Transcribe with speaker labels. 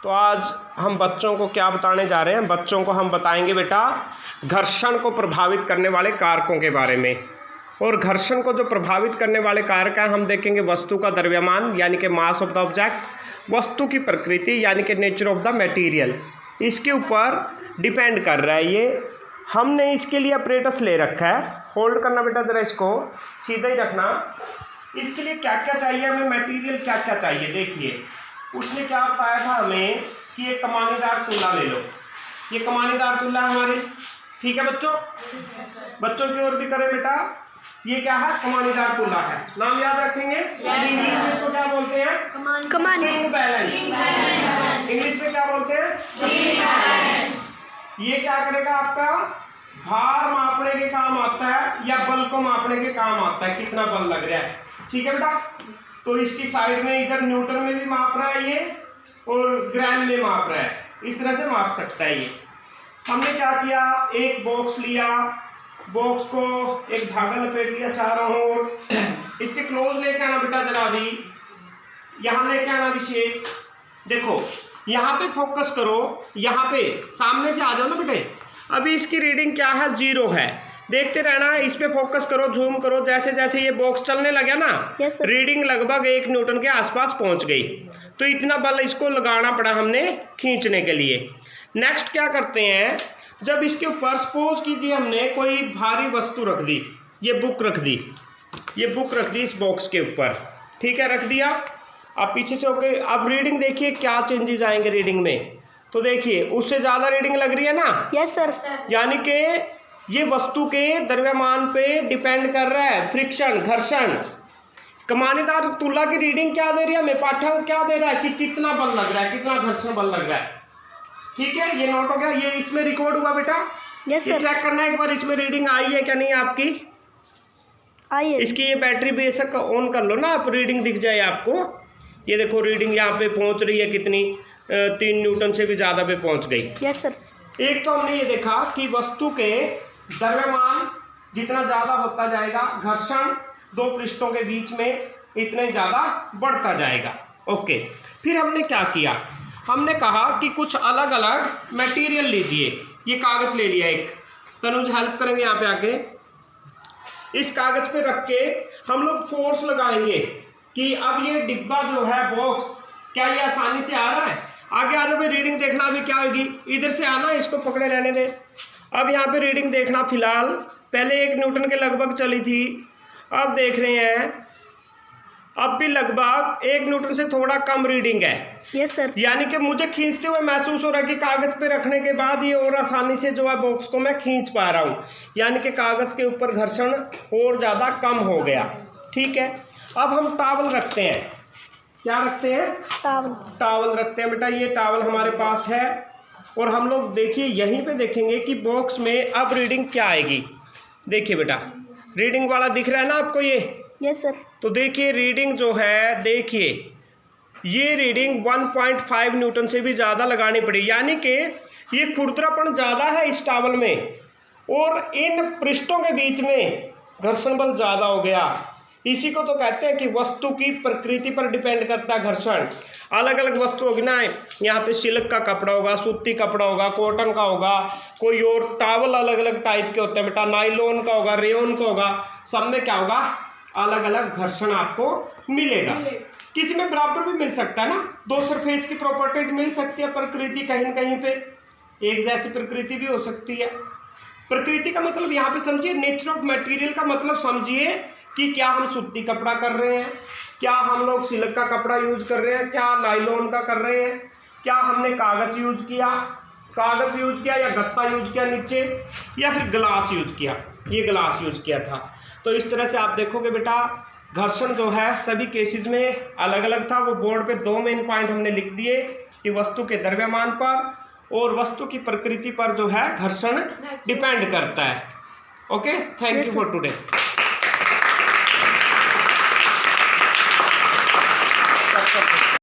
Speaker 1: तो आज हम बच्चों को क्या बताने जा रहे हैं। बच्चों को हम बताएंगे बेटा घर्षण को प्रभावित करने वाले कारकों के बारे में। और घर्षण को जो प्रभावित करने वाले कारक हैं हम देखेंगे वस्तु का द्रव्यमान यानी कि मास ऑफ द ऑब्जेक्ट, वस्तु की प्रकृति यानी कि नेचर ऑफ द मटेरियल, इसके ऊपर डिपेंड कर रहा है ये। हमने इसके लिए अपरेटस ले रखा है, होल्ड करना बेटा ज़रा, इसको सीधा ही रखना। इसके लिए क्या क्या चाहिए हमें, मटेरियल क्या क्या चाहिए देखिए। उसने क्या बताया था हमें कि एक कमानीदार तुला ले लो। ये कमानीदार तुला है हमारी, ठीक है बच्चों। बच्चों की ओर भी करें बेटा, ये क्या है, कमानीदार तुला है। नाम याद रखेंगे। इंग्लिश में इसको क्या बोलते हैं, स्प्रिंग बैलेंस। इंग्लिश में क्या बोलते हैं। ये क्या करेगा, आपका भार मापने के काम आता है या बल को मापने के काम आता है, कितना बल लग रहा है, ठीक है बेटा। तो इसकी साइड में इधर न्यूटन में भी माप रहा है ये और ग्राम में माप रहा है, इस तरह से माप सकता है ये। हमने क्या किया, एक बॉक्स लिया, बॉक्स को एक धागा लपेट लिया चारों ओर। इसके क्लोज लेके आना बेटा जरा भी, यहाँ लेके आना अभिषेक। देखो यहाँ पे फोकस करो, यहाँ पे सामने से आ जाओ ना बेटे। अभी इसकी रीडिंग क्या है, 0 है। देखते रहना, इस पे फोकस करो, जूम करो। जैसे जैसे ये बॉक्स चलने लगा ना, रीडिंग लगभग 1 न्यूटन के आसपास पहुंच गई। तो इतना बल इसको लगाना पड़ा हमने खींचने के लिए। नेक्स्ट क्या करते हैं, जब इसके ऊपर सपोज कीजिए हमने कोई भारी वस्तु रख दी, ये बुक रख दी, ये बुक रख दी इस बॉक्स के ऊपर, ठीक है, रख दिया। अब पीछे से ओके, अब रीडिंग देखिए क्या चेंजेस आएंगे रीडिंग में। तो देखिए उससे ज़्यादा रीडिंग लग रही है ना।
Speaker 2: Yes sir.
Speaker 1: यानी कि ये वस्तु के द्रव्यमान पे डिपेंड कर रहा है, फ्रिक्शन, घर्षण। कमानीदार तुला की रीडिंग क्या दे रही है हमें, पाठ्यांक क्या दे रहा है कि कितना बल लग रहा है, कितना घर्षण बल लग रहा है, ठीक है। ये नोट हो गया, ये इसमें रिकॉर्ड हुआ बेटा।
Speaker 2: यस
Speaker 1: ये
Speaker 2: सर।
Speaker 1: चेक करना एक बार, इसमें रीडिंग आई है क्या नहीं आपकी।
Speaker 2: आई है।
Speaker 1: इसकी ये बैटरी बेशक ऑन कर लो ना आप, रीडिंग दिख जाए आपको। ये देखो रीडिंग यहाँ पे पहुँच रही है कितनी, 3 न्यूटन से भी ज़्यादा पे पहुँच गई।
Speaker 2: Yes sir.
Speaker 1: एक तो हमने ये देखा कि वस्तु के द्रव्यमान जितना ज़्यादा होता जाएगा, घर्षण 2 पृष्ठों के बीच में इतने ज़्यादा बढ़ता जाएगा। ओके, फिर हमने क्या किया, हमने कहा कि कुछ अलग अलग मटेरियल लीजिए। ये कागज़ ले लिया एक, तनुज हेल्प करेंगे यहाँ पे आके। इस कागज़ पे रख के हम लोग फोर्स लगाएंगे कि अब ये डिब्बा जो है बॉक्स, क्या ये आसानी से आ रहा है। आगे आ जाओ भाई, रीडिंग देखना अभी क्या होगी। इधर से आना, इसको पकड़े रहने दे। अब यहाँ पे रीडिंग देखना, फिलहाल पहले 1 न्यूटन के लगभग चली थी, अब देख रहे हैं अब भी लगभग 1 न्यूटन से थोड़ा कम रीडिंग है।
Speaker 2: Yes sir.
Speaker 1: यानी कि मुझे खींचते हुए महसूस हो रहा है कि कागज़ पे रखने के बाद ये और आसानी से जो है बॉक्स को मैं खींच पा रहा हूँ, यानी कि कागज़ के ऊपर घर्षण और ज़्यादा कम हो गया, ठीक है। अब हम टावल रखते हैं, क्या रखते हैं, टावल रखते हैं बेटा। ये टावल हमारे पास है और हम लोग देखिए यहीं पे देखेंगे कि बॉक्स में अब रीडिंग क्या आएगी। देखिए बेटा रीडिंग वाला दिख रहा है ना आपको ये।
Speaker 2: Yes sir.
Speaker 1: तो देखिए रीडिंग जो है, देखिए ये रीडिंग 1.5 न्यूटन से भी ज़्यादा लगानी पड़ी, यानी कि ये खुरदरापन ज़्यादा है इस टावल में और इन पृष्ठों के बीच में घर्षण बल ज़्यादा हो गया। इसी को तो कहते हैं कि वस्तु की प्रकृति पर डिपेंड करता है घर्षण। अलग अलग वस्तु होगी ना, यहाँ पे सिल्क का कपड़ा होगा, सूती कपड़ा होगा, कॉटन का होगा, कोई और टावल अलग अलग टाइप के होते हैं बेटा, नाइलॉन का होगा, रेयन का होगा, सब में क्या होगा, अलग अलग घर्षण आपको मिलेगा। किसी में बराबर भी मिल सकता है ना, 2 सरफेस की प्रॉपर्टीज मिल सकती है, प्रकृति कहीं न कहीं पे एक जैसी प्रकृति भी हो सकती है। प्रकृति का मतलब यहाँ पे समझिए, नेचर ऑफ मटेरियल का मतलब समझिए कि क्या हम सूती कपड़ा कर रहे हैं, क्या हम लोग सिल्क का कपड़ा यूज कर रहे हैं, क्या नाइलॉन का कर रहे हैं, क्या हमने कागज़ यूज किया, या गत्ता यूज किया नीचे, या फिर ग्लास यूज किया, ये ग्लास यूज किया था। तो इस तरह से आप देखोगे बेटा घर्षण जो है सभी केसेस में अलग अलग था। वो बोर्ड पे 2 मेन पॉइंट हमने लिख दिए कि वस्तु के द्रव्यमान पर और वस्तु की प्रकृति पर जो है घर्षण डिपेंड करता है। Okay, thank you for today.